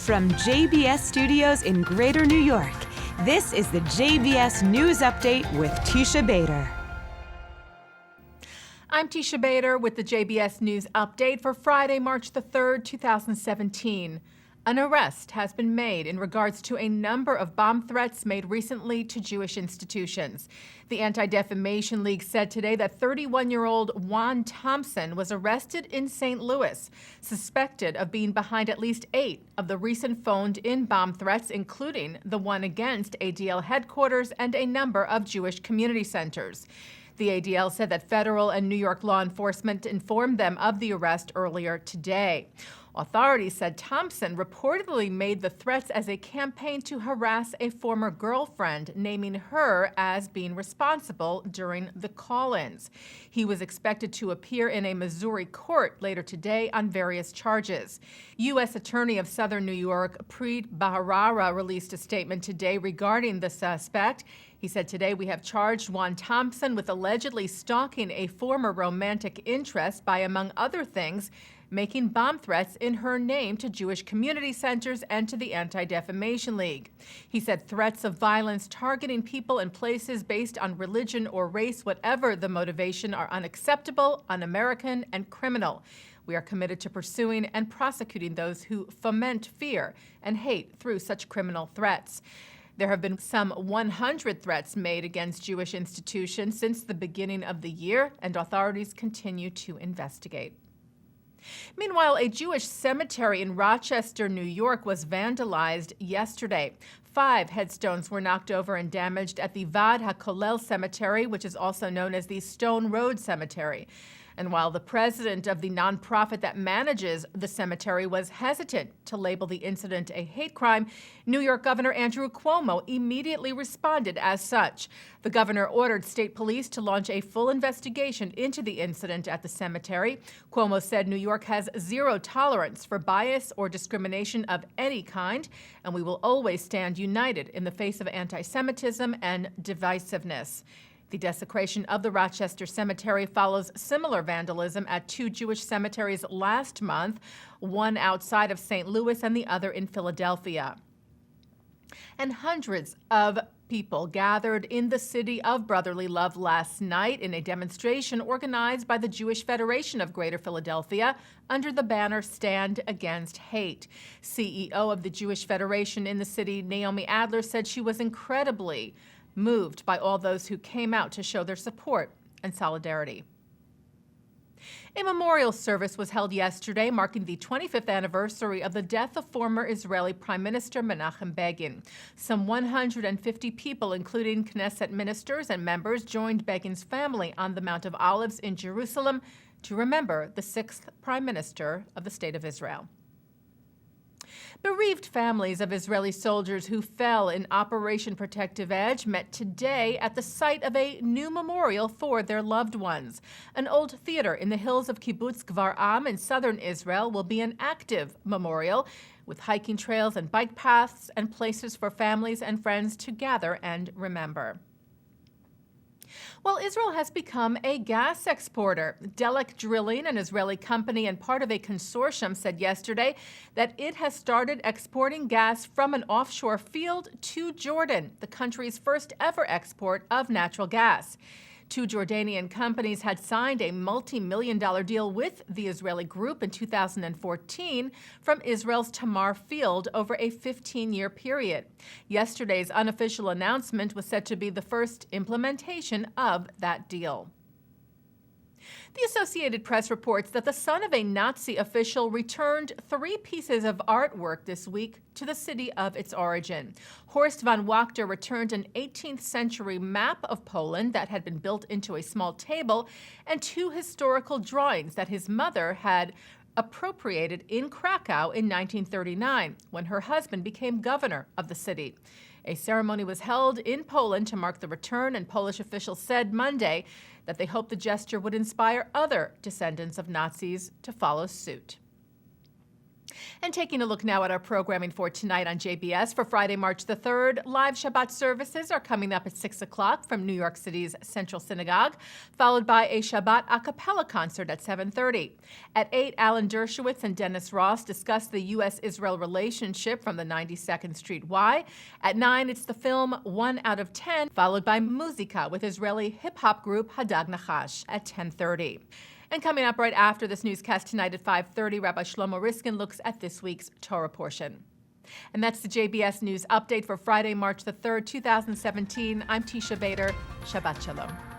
From JBS Studios in Greater New York, this is the JBS News Update with Teisha Bader. I'm Teisha Bader with the JBS News Update for Friday, March the 3rd, 2017. An arrest has been made in regards to a number of bomb threats made recently to Jewish institutions. The Anti-Defamation League said today that 31-year-old Juan Thompson was arrested in St. Louis, suspected of being behind at least 8 of the recent phoned-in bomb threats, including the one against ADL headquarters and a number of Jewish community centers. The ADL said that federal and New York law enforcement informed them of the arrest earlier today. Authorities said Thompson reportedly made the threats as a campaign to harass a former girlfriend, naming her as being responsible during the call-ins. He was expected to appear in a Missouri court later today on various charges. U.S. Attorney of Southern New York, Preet Bharara, released a statement today regarding the suspect. He said, "Today we have charged Juan Thompson with allegedly stalking a former romantic interest by, among other things, making bomb threats in her name to Jewish community centers and to the Anti-Defamation League." He said threats of violence targeting people and places based on religion or race, whatever the motivation, are unacceptable, un-American, and criminal. We are committed to pursuing and prosecuting those who foment fear and hate through such criminal threats. There have been some 100 threats made against Jewish institutions since the beginning of the year, and authorities continue to investigate. Meanwhile, a Jewish cemetery in Rochester, New York, was vandalized yesterday. 5 headstones were knocked over and damaged at the Vad HaKolel Cemetery, which is also known as the Stone Road Cemetery. And while the president of the nonprofit that manages the cemetery was hesitant to label the incident a hate crime, New York Governor Andrew Cuomo immediately responded as such. The governor ordered state police to launch a full investigation into the incident at the cemetery. Cuomo said New York has zero tolerance for bias or discrimination of any kind, and we will always stand united in the face of anti-Semitism and divisiveness. The desecration of the Rochester Cemetery follows similar vandalism at 2 Jewish cemeteries last month, one outside of St. Louis and the other in Philadelphia. And hundreds of people gathered in the city of brotherly love last night in a demonstration organized by the Jewish Federation of Greater Philadelphia under the banner Stand Against Hate. CEO of the Jewish Federation in the city, Naomi Adler, said she was incredibly moved by all those who came out to show their support and solidarity. A memorial service was held yesterday marking the 25th anniversary of the death of former Israeli Prime Minister Menachem Begin. Some 150 people, including Knesset ministers and members, joined Begin's family on the Mount of Olives in Jerusalem to remember the 6th Prime Minister of the State of Israel. Bereaved families of Israeli soldiers who fell in Operation Protective Edge met today at the site of a new memorial for their loved ones. An old theater in the hills of Kibbutz Kvar Am in southern Israel will be an active memorial with hiking trails and bike paths and places for families and friends to gather and remember. Well, Israel has become a gas exporter. Delek Drilling, an Israeli company and part of a consortium, said yesterday that it has started exporting gas from an offshore field to Jordan, the country's first ever export of natural gas. 2 Jordanian companies had signed a multi-million-dollar deal with the Israeli group in 2014 from Israel's Tamar field over a 15-year period. Yesterday's unofficial announcement was said to be the first implementation of that deal. The Associated Press reports that the son of a Nazi official returned 3 pieces of artwork this week to the city of its origin. Horst von Wachter returned an 18th century map of Poland that had been built into a small table and 2 historical drawings that his mother had appropriated in Krakow in 1939 when her husband became governor of the city. A ceremony was held in Poland to mark the return, and Polish officials said Monday that they hoped the gesture would inspire other descendants of Nazis to follow suit. And taking a look now at our programming for tonight on JBS for Friday, March the 3rd, live Shabbat services are coming up at 6 o'clock from New York City's Central Synagogue, followed by a Shabbat a cappella concert at 7:30. At 8, Alan Dershowitz and Dennis Ross discuss the U.S.-Israel relationship from the 92nd Street Y. At 9, it's the film 1 out of 10, followed by Muzika with Israeli hip-hop group Hadag Nachash at 10:30. And coming up right after this newscast tonight at 5:30, Rabbi Shlomo Riskin looks at this week's Torah portion. And that's the JBS News Update for Friday, March the 3rd, 2017. I'm Teisha Bader. Shabbat Shalom.